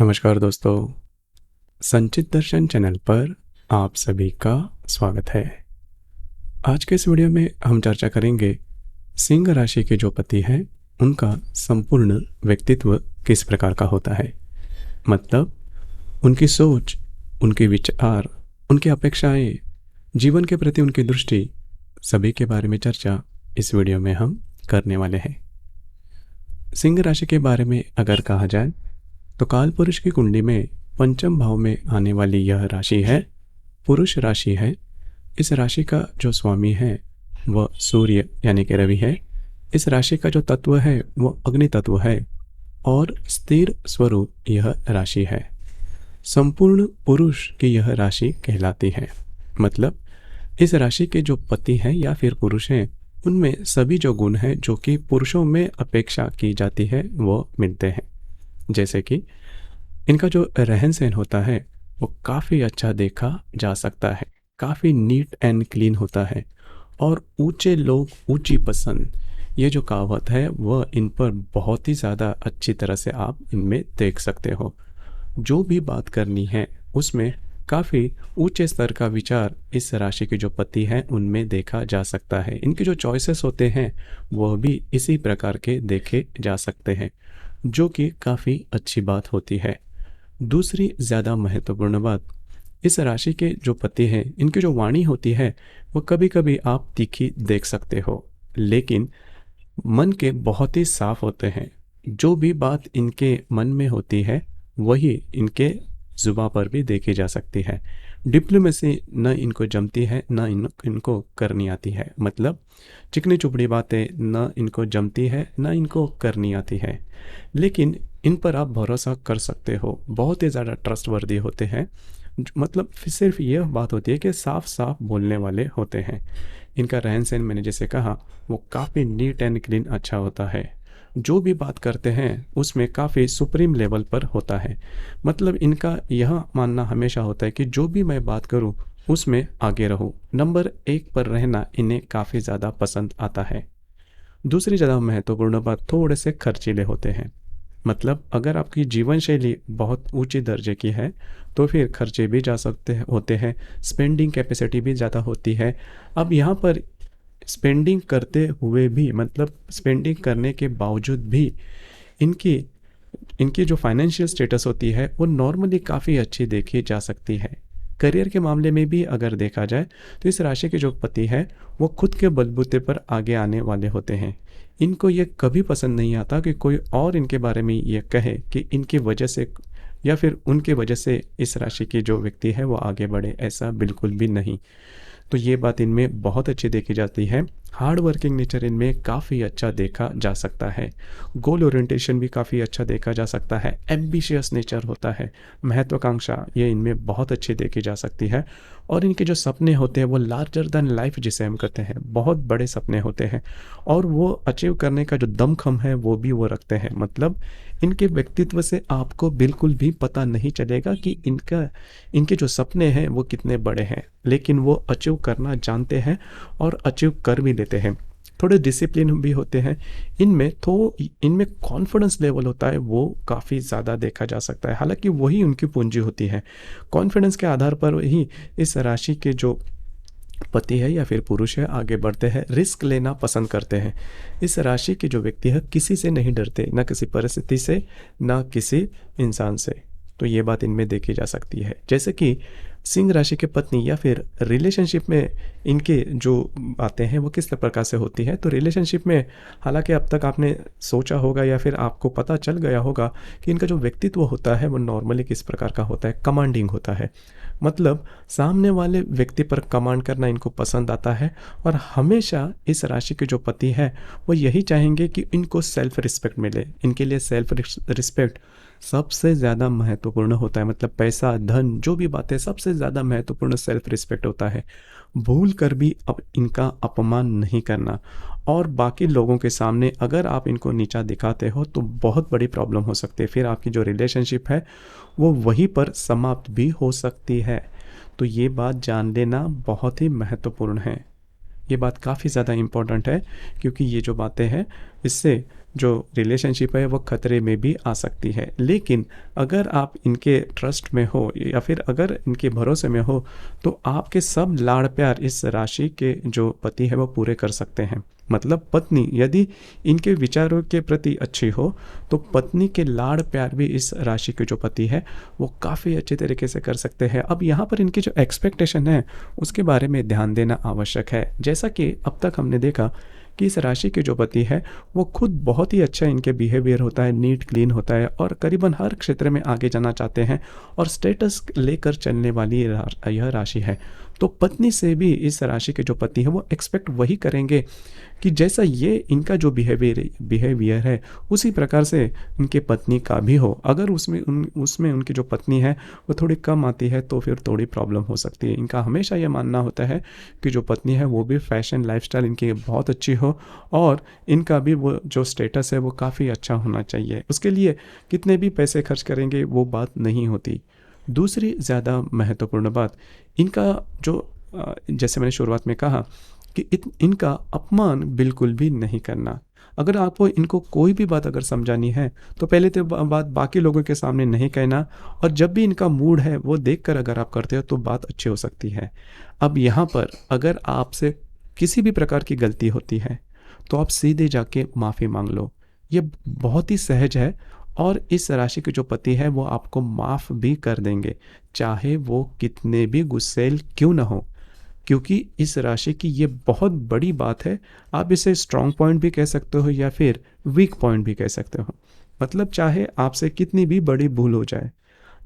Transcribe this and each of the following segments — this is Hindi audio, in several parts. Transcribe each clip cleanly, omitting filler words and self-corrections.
नमस्कार दोस्तों, संचित दर्शन चैनल पर आप सभी का स्वागत है। आज के इस वीडियो में हम चर्चा करेंगे सिंह राशि के जो पति हैं उनका संपूर्ण व्यक्तित्व किस प्रकार का होता है। मतलब उनकी सोच, उनके विचार, उनकी अपेक्षाएं, जीवन के प्रति उनकी दृष्टि, सभी के बारे में चर्चा इस वीडियो में हम करने वाले हैं। सिंह राशि के बारे में अगर कहा जाए तो काल पुरुष की कुंडली में पंचम भाव में आने वाली यह राशि है, पुरुष राशि है। इस राशि का जो स्वामी है वह सूर्य यानी कि रवि है। इस राशि का जो तत्व है वह अग्नि तत्व है और स्थिर स्वरूप यह राशि है। संपूर्ण पुरुष की यह राशि कहलाती है। मतलब इस राशि के जो पति हैं या फिर पुरुष हैं उनमें सभी जो गुण हैं जो कि पुरुषों में अपेक्षा की जाती है वो मिलते हैं। जैसे कि इनका जो रहन सहन होता है वो काफ़ी अच्छा देखा जा सकता है, काफ़ी नीट एंड क्लीन होता है और ऊंचे लोग ऊंची पसंद, ये जो कहावत है वह इन पर बहुत ही ज़्यादा अच्छी तरह से आप इनमें देख सकते हो। जो भी बात करनी है उसमें काफ़ी ऊंचे स्तर का विचार इस राशि के जो पति हैं उनमें देखा जा सकता है। इनके जो चॉइसेस होते हैं वह भी इसी प्रकार के देखे जा सकते हैं, जो कि काफ़ी अच्छी बात होती है। दूसरी ज़्यादा महत्वपूर्ण बात, इस राशि के जो पति हैं इनकी जो वाणी होती है वो कभी कभी आप तीखी देख सकते हो, लेकिन मन के बहुत ही साफ होते हैं। जो भी बात इनके मन में होती है वही इनके जुबां पर भी देखी जा सकती है। डिप्लोमेसी न इनको जमती है न इनको करनी आती है। मतलब चिकनी चुपड़ी बातें न इनको जमती है न इनको करनी आती है, लेकिन इन पर आप भरोसा कर सकते हो। बहुत ही ज़्यादा ट्रस्टवर्दी होते हैं। मतलब सिर्फ यह बात होती है कि साफ साफ बोलने वाले होते हैं। इनका रहन सहन मैंने जैसे कहा वो काफ़ी नीट एंड क्लीन अच्छा होता है। जो भी बात करते हैं उसमें काफ़ी सुप्रीम लेवल पर होता है। मतलब इनका यह मानना हमेशा होता है कि जो भी मैं बात करूं उसमें आगे रहूं, नंबर 1 पर रहना इन्हें काफ़ी ज़्यादा पसंद आता है। दूसरी ज़्यादा महत्वपूर्ण बात, थोड़े से खर्चीले होते हैं। मतलब अगर आपकी जीवन शैली बहुत ऊंचे दर्जे की है तो फिर खर्चे भी जा सकते होते हैं, स्पेंडिंग कैपेसिटी भी ज़्यादा होती है। अब यहाँ पर स्पेंडिंग करते हुए भी, मतलब स्पेंडिंग करने के बावजूद भी इनकी इनकी जो फाइनेंशियल स्टेटस होती है वो नॉर्मली काफ़ी अच्छी देखी जा सकती है। करियर के मामले में भी अगर देखा जाए तो इस राशि के जो पति है वो खुद के बलबूते पर आगे आने वाले होते हैं। इनको ये कभी पसंद नहीं आता कि कोई और इनके बारे में ये कहे कि इनकी वजह से या फिर उनके वजह से इस राशि की जो व्यक्ति है वो आगे बढ़े, ऐसा बिल्कुल भी नहीं। तो ये बात इनमें बहुत अच्छी देखी जाती है। हार्ड वर्किंग नेचर इनमें काफ़ी अच्छा देखा जा सकता है। गोल ओरिएंटेशन भी काफ़ी अच्छा देखा जा सकता है। एम्बिशियस नेचर होता है, महत्वाकांक्षा ये इनमें बहुत अच्छी देखी जा सकती है। और इनके जो सपने होते हैं वो लार्जर देन लाइफ जिसे हम कहते हैं, बहुत बड़े सपने होते हैं और वो अचीव करने का जो दमखम है वो भी वो रखते हैं। मतलब इनके व्यक्तित्व से आपको बिल्कुल भी पता नहीं चलेगा कि इनके जो सपने हैं वो कितने बड़े हैं, लेकिन वो अचीव करना जानते हैं और अचीव कर भी लेते हैं। थोड़े डिसिप्लिन भी होते हैं इनमें, तो इनमें कॉन्फिडेंस लेवल होता है वो काफ़ी ज़्यादा देखा जा सकता है। हालांकि वही उनकी पूंजी होती है। कॉन्फिडेंस के आधार पर ही इस राशि के जो पति है या फिर पुरुष है आगे बढ़ते हैं, रिस्क लेना पसंद करते हैं। इस राशि के जो व्यक्ति है किसी से नहीं डरते, ना किसी परिस्थिति से ना किसी इंसान से। तो ये बात इनमें देखी जा सकती है। जैसे कि सिंह राशि के पत्नी या फिर रिलेशनशिप में इनके जो बातें हैं वो किस प्रकार से होती है। तो रिलेशनशिप में हालांकि अब तक आपने सोचा होगा या फिर आपको पता चल गया होगा कि इनका जो व्यक्तित्व होता है वो नॉर्मली किस प्रकार का होता है, कमांडिंग होता है। मतलब सामने वाले व्यक्ति पर कमांड करना इनको पसंद आता है और हमेशा इस राशि के जो पति है वो यही चाहेंगे कि इनको सेल्फ रिस्पेक्ट मिले। इनके लिए सेल्फ रिस्पेक्ट सबसे ज़्यादा महत्वपूर्ण होता है। मतलब पैसा, धन, जो भी बातें, सबसे ज़्यादा महत्वपूर्ण सेल्फ रिस्पेक्ट होता है। भूल कर भी अब इनका अपमान नहीं करना और बाकी लोगों के सामने अगर आप इनको नीचा दिखाते हो तो बहुत बड़ी प्रॉब्लम हो सकती है। फिर आपकी जो रिलेशनशिप है वो वहीं पर समाप्त भी हो सकती है। तो ये बात जान लेना बहुत ही महत्वपूर्ण है। ये बात काफ़ी ज़्यादा इम्पोर्टेंट है क्योंकि ये जो बातें हैं इससे जो रिलेशनशिप है वो खतरे में भी आ सकती है। लेकिन अगर आप इनके ट्रस्ट में हो या फिर अगर इनके भरोसे में हो तो आपके सब लाड़ प्यार इस राशि के जो पति है वो पूरे कर सकते हैं। मतलब पत्नी यदि इनके विचारों के प्रति अच्छी हो तो पत्नी के लाड़ प्यार भी इस राशि के जो पति है वो काफ़ी अच्छे तरीके से कर सकते हैं। अब यहाँ पर इनकी जो एक्सपेक्टेशन है उसके बारे में ध्यान देना आवश्यक है। जैसा कि अब तक हमने देखा कि इस राशि के जो पति है वो खुद बहुत ही अच्छा इनके बिहेवियर होता है, नीट क्लीन होता है और करीबन हर क्षेत्र में आगे जाना चाहते हैं और स्टेटस लेकर चलने वाली यह राशि है। तो पत्नी से भी इस राशि के जो पति है वो एक्सपेक्ट वही करेंगे कि जैसा ये इनका जो बिहेवियर है उसी प्रकार से इनके पत्नी का भी हो। अगर उसमें उनकी जो पत्नी है वो थोड़ी कम आती है तो फिर थोड़ी प्रॉब्लम हो सकती है। इनका हमेशा ये मानना होता है कि जो पत्नी है वो भी फैशन लाइफस्टाइल इनकी बहुत अच्छी हो और इनका भी वो जो स्टेटस है वो काफ़ी अच्छा होना चाहिए। उसके लिए कितने भी पैसे खर्च करेंगे वो बात नहीं होती। दूसरी ज़्यादा महत्वपूर्ण बात इनका जो जैसे मैंने शुरुआत में कहा कि इनका अपमान बिल्कुल भी नहीं करना। अगर आपको इनको कोई भी बात अगर समझानी है तो पहले तो बात बाकी लोगों के सामने नहीं कहना और जब भी इनका मूड है वो देखकर अगर आप करते हो तो बात अच्छी हो सकती है। अब यहाँ पर अगर आपसे किसी भी प्रकार की गलती होती है तो आप सीधे जाके माफ़ी मांग लो। ये बहुत ही सहज है और इस राशि के जो पति है वो आपको माफ़ भी कर देंगे, चाहे वो कितने भी गुस्सैल क्यों ना हो। क्योंकि इस राशि की ये बहुत बड़ी बात है। आप इसे स्ट्रॉन्ग पॉइंट भी कह सकते हो या फिर वीक पॉइंट भी कह सकते हो। मतलब चाहे आपसे कितनी भी बड़ी भूल हो जाए,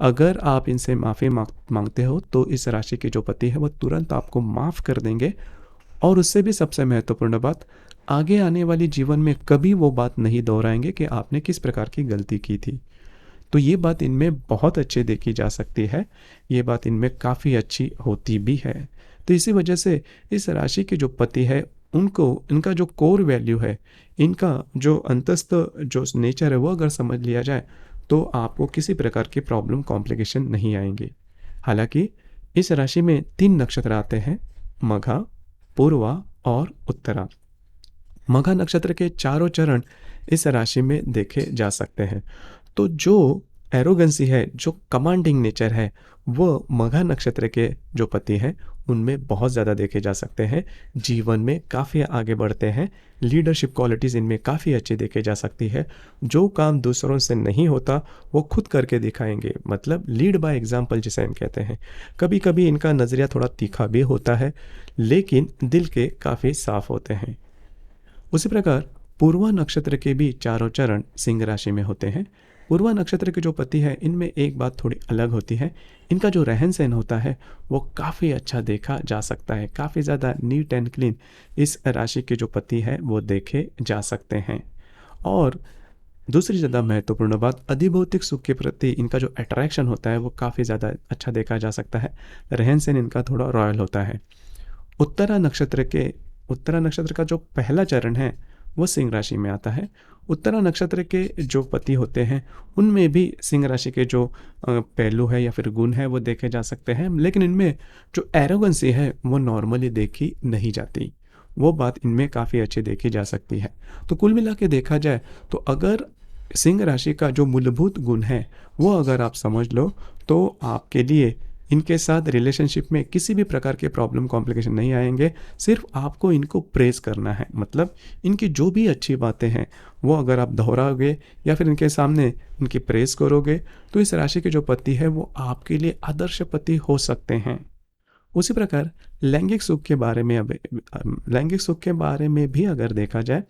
अगर आप इनसे माफ़ी मांगते हो तो इस राशि के जो पति है वो तुरंत आपको माफ़ कर देंगे। और उससे भी सबसे महत्वपूर्ण बात, आगे आने वाली जीवन में कभी वो बात नहीं दोहराएंगे कि आपने किस प्रकार की गलती की थी। तो ये बात इनमें बहुत अच्छी देखी जा सकती है, ये बात इनमें काफ़ी अच्छी होती भी है। तो इसी वजह से इस राशि के जो पति है उनको इनका जो कोर वैल्यू है, इनका जो अंतस्थ जो नेचर है वो अगर समझ लिया जाए तो आपको किसी प्रकार की प्रॉब्लम कॉम्प्लिकेशन नहीं आएंगे। हालांकि इस राशि में 3 नक्षत्र आते हैं, मघा, पूर्वा और उत्तरा। मघा नक्षत्र के चारों चरण इस राशि में देखे जा सकते हैं। तो जो एरोगेंसी है, जो कमांडिंग नेचर है, वो मघा नक्षत्र के जो पति हैं उनमें बहुत ज़्यादा देखे जा सकते हैं। जीवन में काफ़ी आगे बढ़ते हैं, लीडरशिप क्वालिटीज़ इनमें काफ़ी अच्छी देखे जा सकती है। जो काम दूसरों से नहीं होता वो खुद करके दिखाएंगे, मतलब लीड बाय एग्जाम्पल जिसे हम कहते हैं। कभी कभी इनका नज़रिया थोड़ा तीखा भी होता है लेकिन दिल के काफ़ी साफ होते हैं। उसी प्रकार पूर्वा नक्षत्र के भी चारों चरण सिंह राशि में होते हैं। पूर्वा नक्षत्र के जो पति है इनमें एक बात थोड़ी अलग होती है, इनका जो रहन सहन होता है वो काफ़ी अच्छा देखा जा सकता है, काफ़ी ज़्यादा नीट एंड क्लीन इस राशि के जो पति है वो देखे जा सकते हैं। और दूसरी ज़्यादा महत्वपूर्ण बात, अधिभौतिक सुख के प्रति इनका जो अट्रैक्शन होता है वो काफ़ी ज़्यादा अच्छा देखा जा सकता है। रहन सहन इनका थोड़ा रॉयल होता है। उत्तरा नक्षत्र का जो पहला चरण है वो सिंह राशि में आता है। उत्तरा नक्षत्र के जो पति होते हैं उनमें भी सिंह राशि के जो पहलू है या फिर गुण है वो देखे जा सकते हैं, लेकिन इनमें जो एरोगेंसी है वो नॉर्मली देखी नहीं जाती, वो बात इनमें काफ़ी अच्छी देखी जा सकती है। तो कुल मिला के देखा जाए तो अगर सिंह राशि का जो मूलभूत गुण है वो अगर आप समझ लो तो आपके लिए इनके साथ रिलेशनशिप में किसी भी प्रकार के प्रॉब्लम कॉम्प्लिकेशन नहीं आएंगे। सिर्फ आपको इनको प्रेज करना है, मतलब इनकी जो भी अच्छी बातें हैं वो अगर आप दोहराओगे या फिर इनके सामने इनकी प्रेज करोगे तो इस राशि के जो पति है वो आपके लिए आदर्श पति हो सकते हैं। उसी प्रकार लैंगिक सुख के बारे में भी अगर देखा जाए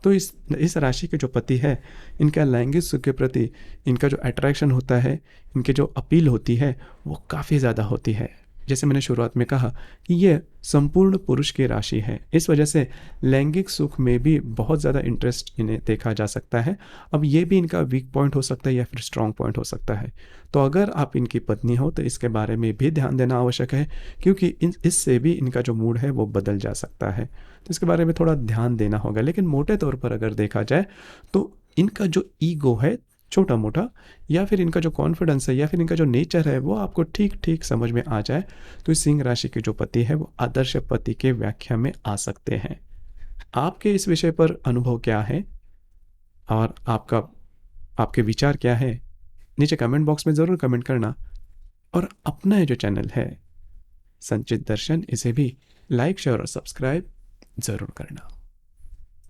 तो इस राशि के जो पति है इनका लैंगिक सुख के प्रति इनका जो अट्रैक्शन होता है, इनकी जो अपील होती है वो काफ़ी ज़्यादा होती है। जैसे मैंने शुरुआत में कहा कि ये संपूर्ण पुरुष की राशि है, इस वजह से लैंगिक सुख में भी बहुत ज़्यादा इंटरेस्ट इन्हें देखा जा सकता है। अब ये भी इनका वीक पॉइंट हो सकता है या फिर स्ट्रॉन्ग पॉइंट हो सकता है। तो अगर आप इनकी पत्नी हो तो इसके बारे में भी ध्यान देना आवश्यक है, क्योंकि इससे भी इनका जो मूड है वो बदल जा सकता है। तो इसके बारे में थोड़ा ध्यान देना होगा। लेकिन मोटे तौर पर अगर देखा जाए तो इनका जो ईगो है छोटा मोटा, या फिर इनका जो कॉन्फिडेंस है या फिर इनका जो नेचर है वो आपको ठीक ठीक समझ में आ जाए तो इस सिंह राशि के जो पति है वो आदर्श पति के व्याख्या में आ सकते हैं। आपके इस विषय पर अनुभव क्या है और आपके विचार क्या है नीचे कमेंट बॉक्स में ज़रूर कमेंट करना। और अपना ये जो चैनल है संचित दर्शन, इसे भी लाइक शेयर और सब्सक्राइब ज़रूर करना।